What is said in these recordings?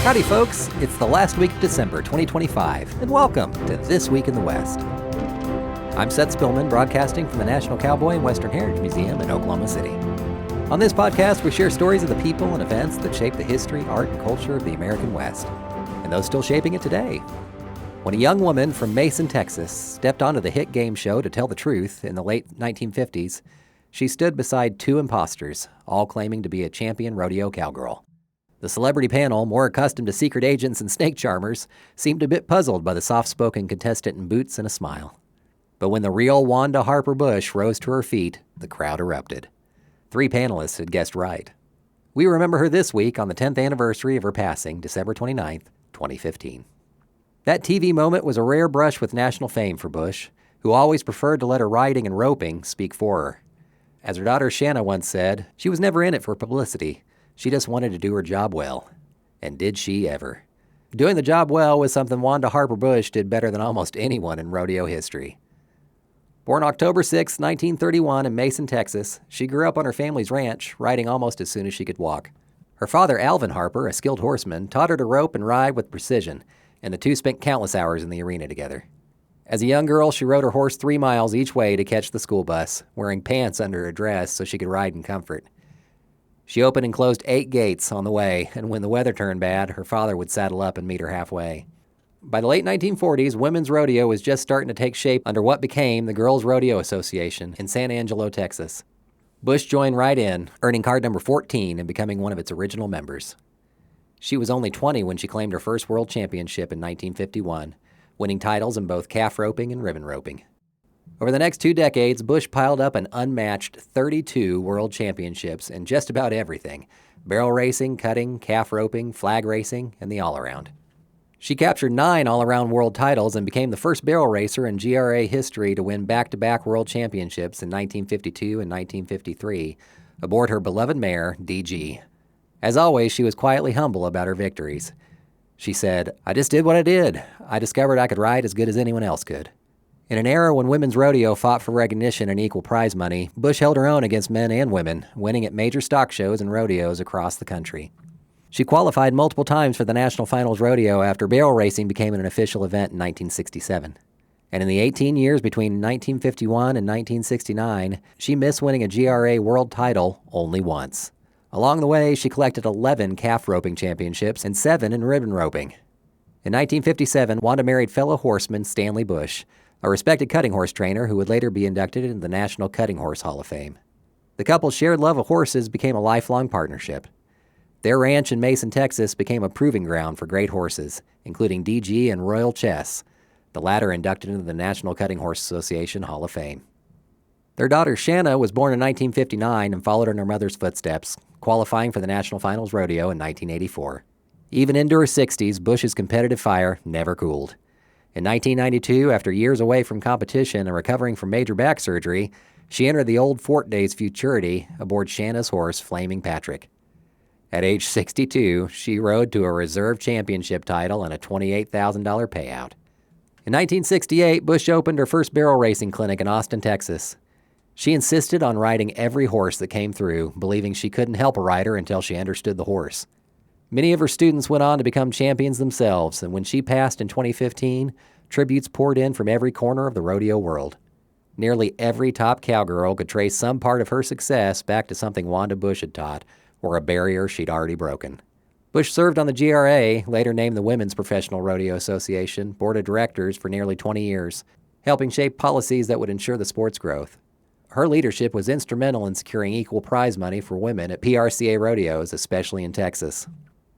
Howdy folks, it's the last week of December 2025, and welcome to This Week in the West. I'm Seth Spillman, broadcasting from the National Cowboy and Western Heritage Museum in Oklahoma City. On this podcast, we share stories of the people and events that shape the history, art, and culture of the American West, and those still shaping it today. When a young woman from Mason, Texas, stepped onto the hit game show To Tell the Truth in the late 1950s, she stood beside two imposters, all claiming to be a champion rodeo cowgirl. The celebrity panel, more accustomed to secret agents and snake charmers, seemed a bit puzzled by the soft-spoken contestant in boots and a smile. But when the real Wanda Harper Bush rose to her feet, the crowd erupted. 3 panelists had guessed right. We remember her this week on the 10th anniversary of her passing, December 29th, 2015. That TV moment was a rare brush with national fame for Bush, who always preferred to let her riding and roping speak for her. As her daughter Shanna once said, she was never in it for publicity. She just wanted to do her job well. And did she ever. Doing the job well was something Wanda Harper Bush did better than almost anyone in rodeo history. Born October 6, 1931 in Mason, Texas, she grew up on her family's ranch, riding almost as soon as she could walk. Her father, Alvin Harper, a skilled horseman, taught her to rope and ride with precision, and the two spent countless hours in the arena together. As a young girl, she rode her horse 3 miles each way to catch the school bus, wearing pants under her dress so she could ride in comfort. She opened and closed 8 gates on the way, and when the weather turned bad, her father would saddle up and meet her halfway. By the late 1940s, women's rodeo was just starting to take shape under what became the Girls Rodeo Association in San Angelo, Texas. Bush joined right in, earning card number 14 and becoming one of its original members. She was only 20 when she claimed her first world championship in 1951, winning titles in both calf roping and ribbon roping. Over the next 2 decades, Bush piled up an unmatched 32 world championships in just about everything: barrel racing, cutting, calf roping, flag racing, and the all-around. She captured 9 all-around world titles and became the first barrel racer in GRA history to win back-to-back world championships in 1952 and 1953 aboard her beloved mare, DG. As always, she was quietly humble about her victories. She said, "I just did what I did. I discovered I could ride as good as anyone else could." In an era when women's rodeo fought for recognition and equal prize money, Bush held her own against men and women, winning at major stock shows and rodeos across the country. She qualified multiple times for the National Finals Rodeo after barrel racing became an official event in 1967. And in the 18 years between 1951 and 1969, she missed winning a GRA world title only once. Along the way, she collected 11 calf roping championships and 7 in ribbon roping. In 1957, Wanda married fellow horseman Stanley Bush, a respected cutting horse trainer who would later be inducted into the National Cutting Horse Hall of Fame. The couple's shared love of horses became a lifelong partnership. Their ranch in Mason, Texas became a proving ground for great horses, including DG and Royal Chess, the latter inducted into the National Cutting Horse Association Hall of Fame. Their daughter Shanna was born in 1959 and followed in her mother's footsteps, qualifying for the National Finals Rodeo in 1984. Even into her 60s, Bush's competitive fire never cooled. In 1992, after years away from competition and recovering from major back surgery, she entered the old Fort days futurity aboard Shanna's horse, Flaming Patrick. At age 62, she rode to a reserve championship title and a $28,000 payout. In 1968, Bush opened her first barrel racing clinic in Austin, Texas. She insisted on riding every horse that came through, believing she couldn't help a rider until she understood the horse. Many of her students went on to become champions themselves, and when she passed in 2015, tributes poured in from every corner of the rodeo world. Nearly every top cowgirl could trace some part of her success back to something Wanda Bush had taught, or a barrier she'd already broken. Bush served on the GRA, later named the Women's Professional Rodeo Association, board of directors for nearly 20 years, helping shape policies that would ensure the sport's growth. Her leadership was instrumental in securing equal prize money for women at PRCA rodeos, especially in Texas.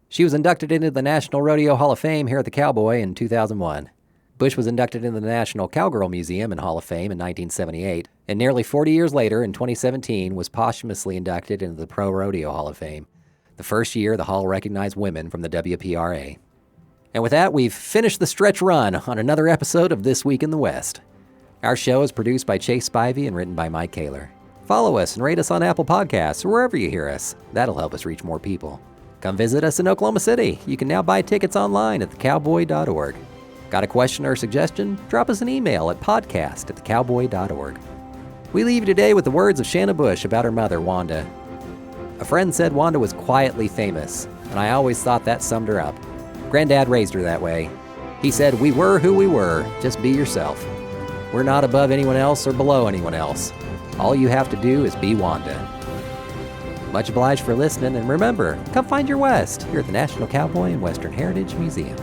She was inducted into the National Rodeo Hall of Fame here at the Cowboy in 2001. Bush was inducted into the National Cowgirl Museum and Hall of Fame in 1978, and nearly 40 years later, in 2017, was posthumously inducted into the Pro Rodeo Hall of Fame, the first year the Hall recognized women from the WPRA. And with that, we've finished the stretch run on another episode of This Week in the West. Our show is produced by Chase Spivey and written by Mike Kaler. Follow us and rate us on Apple Podcasts or wherever you hear us. That'll help us reach more people. Come visit us in Oklahoma City. You can now buy tickets online at thecowboy.org. Got a question or suggestion? Drop us an email at podcast@thecowboy.org. We leave you today with the words of Shanna Bush about her mother, Wanda. A friend said Wanda was quietly famous, and I always thought that summed her up. Granddad raised her that way. He said, "We were who we were, just be yourself. We're not above anyone else or below anyone else. All you have to do is be Wanda." Much obliged for listening, and remember, come find your West here at the National Cowboy and Western Heritage Museum.